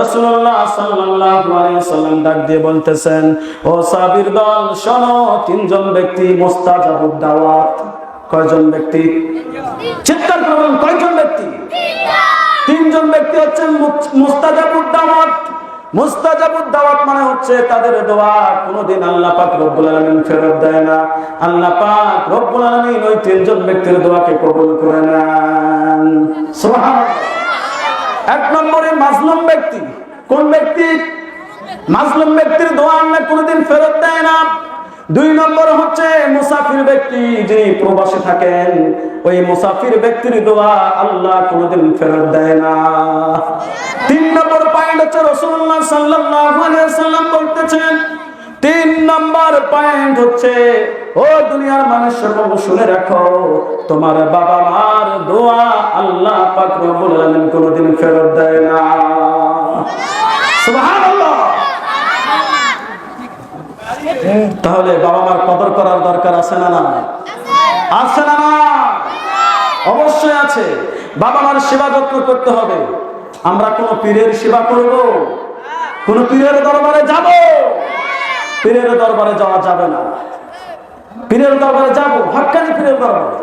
রাসূলুল্লাহ সাল্লাল্লাহু আলাইহি ওয়াসাল্লাম ডাক দিয়ে বলতেছেন, ও সাহাবীর দল শোনো, তিনজন ব্যক্তি মুস্তাজাবুদ দাওয়াত। কয়জন ব্যক্তি? চিৎকার করুন, কয়জন ব্যক্তি? তিনজন ব্যক্তি হচ্ছেন মুস্তাজাবুদ দাওয়াত। মুস্তাজাবুদ দাওয়াত মানে হচ্ছে তাদের দোয়া কোনদিন আল্লাহ পাক রব্বুল আলামিন ফেরত দেয় না। আল্লাহ পাক রব্বুল আলামিন ওই তিনজন ব্যক্তির দোয়াকে কবুল করে নেন। সুবহানাল্লাহ। এক নম্বরে মাজলুম ব্যক্তি। কোন ব্যক্তি? মাজলুম ব্যক্তির দোয়া আল্লাহ কোনদিন ফেরত দেয় না। দুই নম্বর হচ্ছে মুসাফির ব্যক্তি, যিনি প্রবাসে থাকেন, ওই মুসাফির ব্যক্তির দোয়া আল্লাহ কোনদিন ফেরত দেয় না। তিন নম্বর পয়েন্ট হচ্ছে রাসূলুল্লাহ সাল্লাল্লাহু আলাইহি ওয়াসাল্লাম বলতেছেন, তিন নম্বর পয়েন্ট হচ্ছে, ও দুনিয়ার মানুষ সকল শুনে রাখো, তোমার বাবা মার দোয়া আল্লাহ পাক রব্বুল আলামিন কোনদিন ফেরত দেয় না। সুবহানাল্লাহ। তাহলে বাবা মার কদর করার দরকার আছে না? না আছে না? না অবশ্যই আছে। বাবা মার সেবা যত্ন করতে হবে। আমরা কোন পীরের সেবা করব? কোন পীরের দরবারে যাব? পীরের দরবারে যাওয়া যাবে না। পীরের দরবারে যাব, হক্কানি পীরের দরবারে,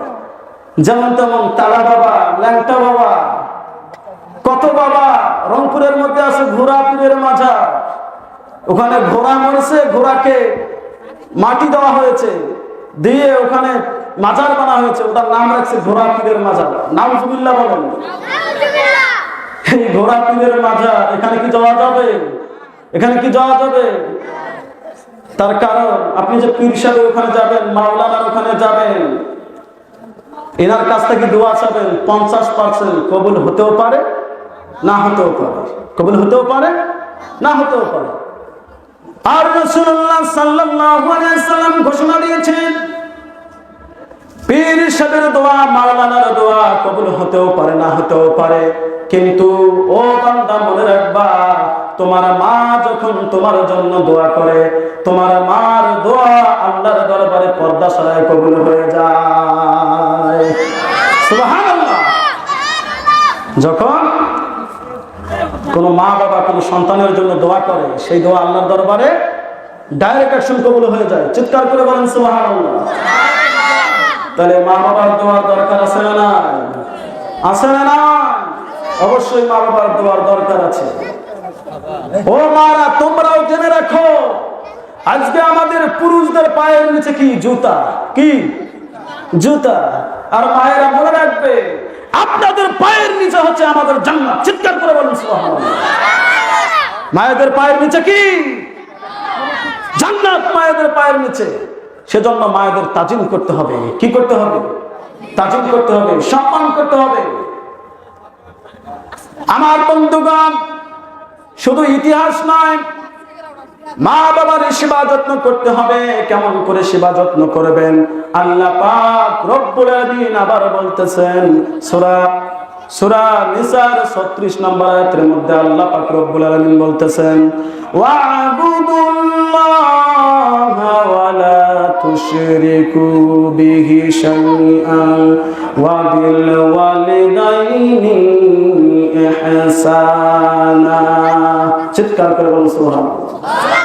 যেমন তেমন তালা বাবা, ল্যাংটা বাবা, কত বাবা। রংপুরের মধ্যে আছে ঘোড়া পীরের মাজার। ওখানে ঘোড়া মরেছে, ঘোড়াকে মাটি দেওয়া হয়েছে, দিয়ে ওখানে মাজার বানা হয়েছে, ওটার নাম রাখছে ঘোড়া পীরের মাজার। নাউজুবিল্লাহ বলেন। এই ঘোড়া পীরের মাজার, এখানে কি যাওয়া যাবে? এখানে কি যাওয়া যাবে? তার কারণ আপনি যে পীর সাহেবের ওখানে যাবেন, মাওলানার ওখানে যাবেন, এনার কাছ থেকে দোয়া চাবেন, 50% কবুল হতেও পারে, না হতেও পারে। কবুল হতেও পারে, না হতেও পারে। আর রাসূলুল্লাহ সাল্লাল্লাহু আলাইহি ওয়াসাল্লাম ঘোষণা দিয়েছেন, পীর সাহেবের দোয়া, মাওলানার দোয়া কবুল হতেও পারে, না হতেও পারে, কিন্তু ও বান্দা মনে রাখবা, তোমার মা যখন তোমার জন্য দোয়া করে, তোমার মার দোয়া আল্লাহর দরবারে পর্দা ছাড়াই কবুল হয়ে যায়। সুবহানাল্লাহ। যখন কোন মা বাবা কোন সন্তানের জন্য দোয়া করে, সেই দোয়া আল্লাহর দরবারে ডাইরেক্ট অ্যাকশন কবুল হয়ে যায়। চিৎকার করে বলেন সুবহানাল্লাহ। তাহলে মা বাবার দোয়ার দরকার আছে না? না আছে না? না অবশ্যই মা বাবার দোয়ার দরকার আছে। ও মারা, তোমরাও জেনে রাখো, আজকে আমাদের পুরুষদের পায়ের নিচে কি? জুতা। কি? জুতা। আর মায়েরা মনে রাখবে, আপনাদের পায়ের নিচে হচ্ছে আমাদের জান্নাত। চিৎকার করে বলেন সুবহানাল্লাহ। মায়েদের পায়ের নিচে কি? জান্নাত মায়েদের পায়ের নিচে। সেজন্য মায়েদের তাজিম করতে হবে। কি করতে হবে? তাজিম করতে হবে, সম্মান করতে হবে। আমার বন্ধুগণ, শুধু ইতিহাস নয়, মা বাবার সেবা যত্ন করতে হবে। কেমন করে সেবা যত্ন করবেন? আল্লাহ পাক রব্বুল আলামিন আবার বলতেছেন, সূরা নিসার 36 নম্বর আয়াতের মধ্যে আল্লাহ পাক রব্বুল আলামিন বলতেছেন, ওয়া'বুদুল্লাহা ওয়া লা তুশরিকু বিহি শাইআন ওয়া বিল ওয়ালিদাইনি ইহসানা। চিৎকার করে বলুন সুবহানাল্লাহ।